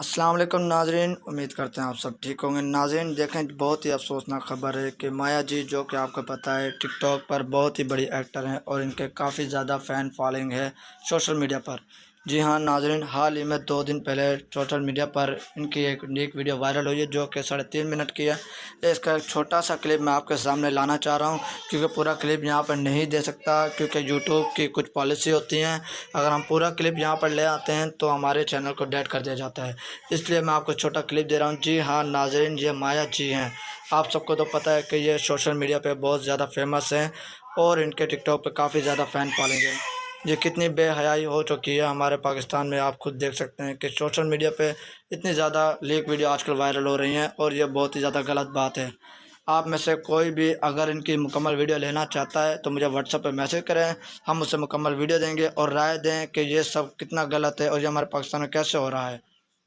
السلام علیکم ناظرین، امید کرتے ہیں آپ سب ٹھیک ہوں گے۔ ناظرین دیکھیں، بہت ہی افسوسناک خبر ہے کہ مایا جی، جو کہ آپ کو پتہ ہے ٹک ٹاک پر بہت ہی بڑی ایکٹر ہیں اور ان کے کافی زیادہ فین فالوئنگ ہے سوشل میڈیا پر۔ جی ہاں ناظرین، حال ہی میں 2 دن پہلے سوشل میڈیا پر ان کی ایک نیک ویڈیو وائرل ہوئی ہے جو کہ 3.5 منٹ کی ہے۔ اس کا ایک چھوٹا سا کلپ میں آپ کے سامنے لانا چاہ رہا ہوں، کیونکہ پورا کلپ یہاں پر نہیں دے سکتا، کیونکہ یوٹیوب کی کچھ پالیسی ہوتی ہیں، اگر ہم پورا کلپ یہاں پر لے آتے ہیں تو ہمارے چینل کو ڈیلیٹ کر دیا جاتا ہے، اس لیے میں آپ کو چھوٹا کلپ دے رہا ہوں۔ جی ہاں ناظرین، یہ مایا جی ہیں۔ آپ سب کو تو پتہ ہے کہ یہ سوشل میڈیا پہ بہت زیادہ فیمس ہیں اور ان کے ٹک ٹاک پہ کافی زیادہ فین فالوئنگ ہے۔ یہ کتنی بے حیائی ہو چکی ہے ہمارے پاکستان میں، آپ خود دیکھ سکتے ہیں کہ سوشل میڈیا پہ اتنی زیادہ لیک ویڈیو آج کل وائرل ہو رہی ہیں اور یہ بہت ہی زیادہ غلط بات ہے۔ آپ میں سے کوئی بھی اگر ان کی مکمل ویڈیو لینا چاہتا ہے تو مجھے واٹس ایپ پہ میسج کریں، ہم اسے مکمل ویڈیو دیں گے اور رائے دیں کہ یہ سب کتنا غلط ہے اور یہ ہمارے پاکستان میں کیسے ہو رہا ہے۔